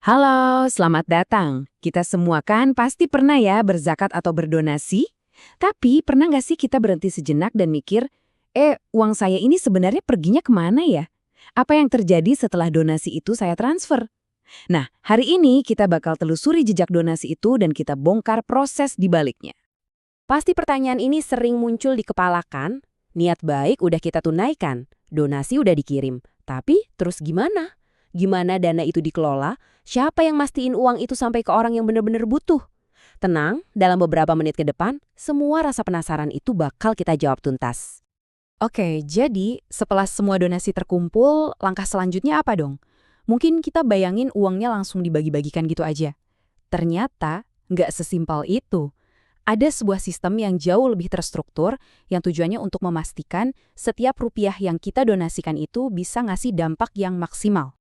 Halo, selamat datang. Kita semua kan pasti pernah ya berzakat atau berdonasi? Tapi pernah nggak sih kita berhenti sejenak dan mikir, uang saya ini sebenarnya perginya kemana ya? Apa yang terjadi setelah donasi itu saya transfer? Nah, hari ini kita bakal telusuri jejak donasi itu dan kita bongkar proses di baliknya. Pasti pertanyaan ini sering muncul di kepala kan? Niat baik udah kita tunaikan, donasi udah dikirim. Tapi terus gimana? Gimana dana itu dikelola? Siapa yang mastiin uang itu sampai ke orang yang benar-benar butuh? Tenang, dalam beberapa menit ke depan, semua rasa penasaran itu bakal kita jawab tuntas. Oke, jadi setelah semua donasi terkumpul, langkah selanjutnya apa dong? Mungkin kita bayangin uangnya langsung dibagi-bagikan gitu aja. Ternyata nggak sesimpel itu. Ada sebuah sistem yang jauh lebih terstruktur yang tujuannya untuk memastikan setiap rupiah yang kita donasikan itu bisa ngasih dampak yang maksimal.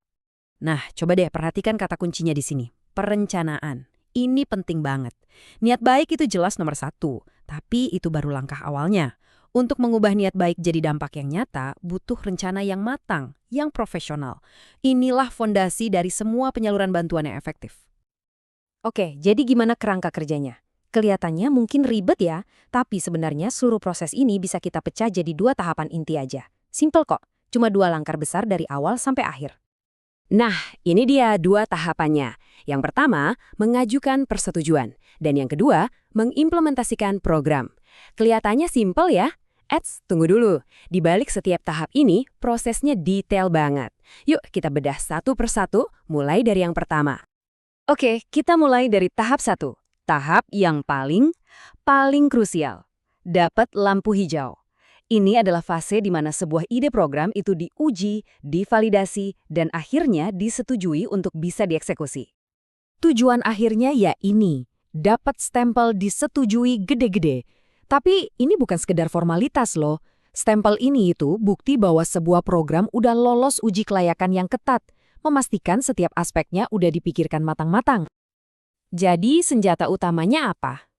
Nah, coba deh perhatikan kata kuncinya di sini. Perencanaan. Ini penting banget. Niat baik itu jelas nomor satu, tapi itu baru langkah awalnya. Untuk mengubah niat baik jadi dampak yang nyata, butuh rencana yang matang, yang profesional. Inilah fondasi dari semua penyaluran bantuan yang efektif. Oke, jadi gimana kerangka kerjanya? Kelihatannya mungkin ribet ya, tapi sebenarnya seluruh proses ini bisa kita pecah jadi 2 tahapan inti aja. Simple kok, cuma 2 langkah besar dari awal sampai akhir. Nah, ini dia 2 tahapannya. Yang pertama, mengajukan persetujuan. Dan yang kedua, mengimplementasikan program. Kelihatannya simpel ya? Tunggu dulu. Di balik setiap tahap ini, prosesnya detail banget. Yuk, kita bedah satu persatu, mulai dari yang pertama. Oke, kita mulai dari tahap 1. Tahap yang paling krusial. Dapat lampu hijau. Ini adalah fase di mana sebuah ide program itu diuji, divalidasi, dan akhirnya disetujui untuk bisa dieksekusi. Tujuan akhirnya ya ini, dapat stempel disetujui gede-gede. Tapi ini bukan sekedar formalitas loh. Stempel ini itu bukti bahwa sebuah program udah lolos uji kelayakan yang ketat, memastikan setiap aspeknya udah dipikirkan matang-matang. Jadi senjata utamanya apa?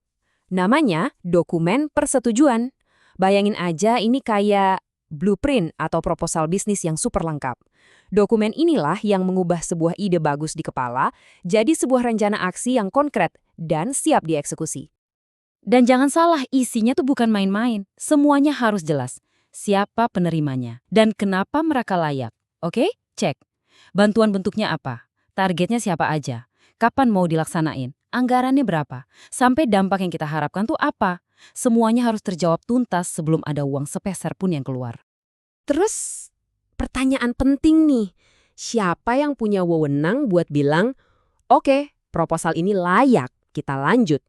Namanya dokumen persetujuan. Bayangin aja ini kayak blueprint atau proposal bisnis yang super lengkap. Dokumen inilah yang mengubah sebuah ide bagus di kepala jadi sebuah rencana aksi yang konkret dan siap dieksekusi. Dan jangan salah, isinya tuh bukan main-main. Semuanya harus jelas. Siapa penerimanya dan kenapa mereka layak. Oke? Cek. Bantuan bentuknya apa? Targetnya siapa aja? Kapan mau dilaksanain? Anggarannya berapa? Sampai dampak yang kita harapkan tuh apa? Semuanya harus terjawab tuntas sebelum ada uang sepeser pun yang keluar. Terus, pertanyaan penting nih. Siapa yang punya wewenang buat bilang, oke, proposal ini layak, kita lanjut?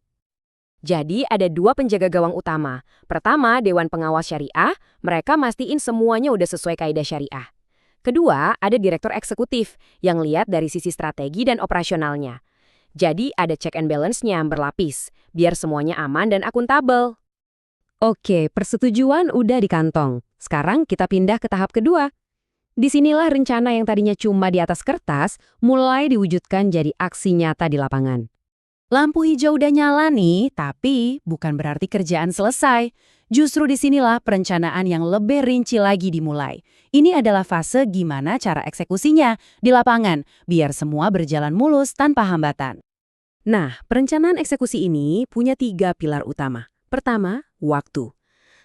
Jadi ada 2 penjaga gawang utama. Pertama, Dewan Pengawas Syariah, mereka mastiin semuanya udah sesuai kaidah syariah. Kedua, ada direktur eksekutif yang lihat dari sisi strategi dan operasionalnya. Jadi ada check and balance-nya berlapis, biar semuanya aman dan akuntabel. Oke, persetujuan udah di kantong. Sekarang kita pindah ke tahap kedua. Disinilah rencana yang tadinya cuma di atas kertas, mulai diwujudkan jadi aksi nyata di lapangan. Lampu hijau udah nyala nih, tapi bukan berarti kerjaan selesai. Justru disinilah perencanaan yang lebih rinci lagi dimulai. Ini adalah fase gimana cara eksekusinya di lapangan, biar semua berjalan mulus tanpa hambatan. Nah, perencanaan eksekusi ini punya 3 pilar utama. Pertama, waktu.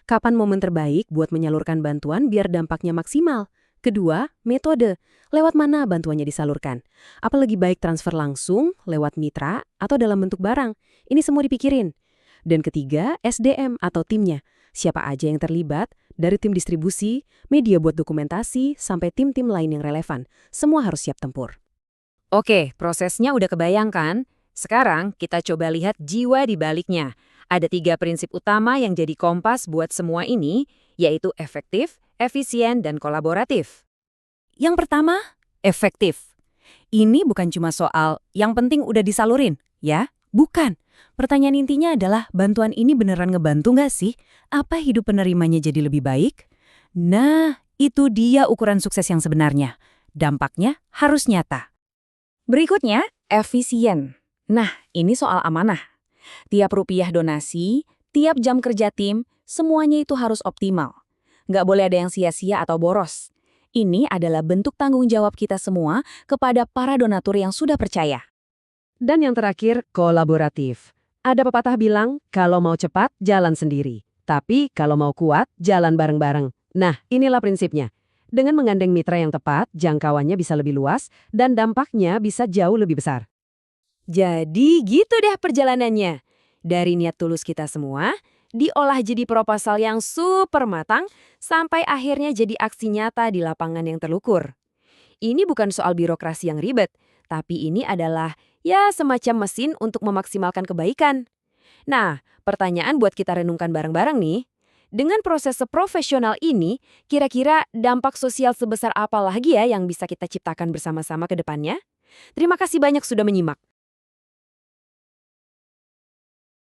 Kapan momen terbaik buat menyalurkan bantuan biar dampaknya maksimal? Kedua, metode. Lewat mana bantuannya disalurkan? Apalagi baik transfer langsung, lewat mitra, atau dalam bentuk barang. Ini semua dipikirin. Dan ketiga, SDM atau timnya. Siapa aja yang terlibat, dari tim distribusi, media buat dokumentasi, sampai tim-tim lain yang relevan. Semua harus siap tempur. Oke, prosesnya udah kebayangkan. Sekarang kita coba lihat jiwa di baliknya. Ada 3 prinsip utama yang jadi kompas buat semua ini, yaitu efektif, efisien, dan kolaboratif. Yang pertama, efektif. Ini bukan cuma soal yang penting udah disalurin, ya? Bukan. Pertanyaan intinya adalah bantuan ini beneran ngebantu nggak sih? Apa hidup penerimanya jadi lebih baik? Nah, itu dia ukuran sukses yang sebenarnya. Dampaknya harus nyata. Berikutnya, efisien. Nah, ini soal amanah. Tiap rupiah donasi, tiap jam kerja tim, semuanya itu harus optimal. Nggak boleh ada yang sia-sia atau boros. Ini adalah bentuk tanggung jawab kita semua kepada para donatur yang sudah percaya. Dan yang terakhir, kolaboratif. Ada pepatah bilang, kalau mau cepat, jalan sendiri. Tapi kalau mau kuat, jalan bareng-bareng. Nah, inilah prinsipnya. Dengan menggandeng mitra yang tepat, jangkauannya bisa lebih luas, dan dampaknya bisa jauh lebih besar. Jadi gitu deh perjalanannya. Dari niat tulus kita semua, diolah jadi proposal yang super matang, sampai akhirnya jadi aksi nyata di lapangan yang terukur. Ini bukan soal birokrasi yang ribet, tapi ini adalah ya semacam mesin untuk memaksimalkan kebaikan. Nah, pertanyaan buat kita renungkan bareng-bareng nih. Dengan proses seprofesional ini, kira-kira dampak sosial sebesar apa lagi ya yang bisa kita ciptakan bersama-sama ke depannya? Terima kasih banyak sudah menyimak.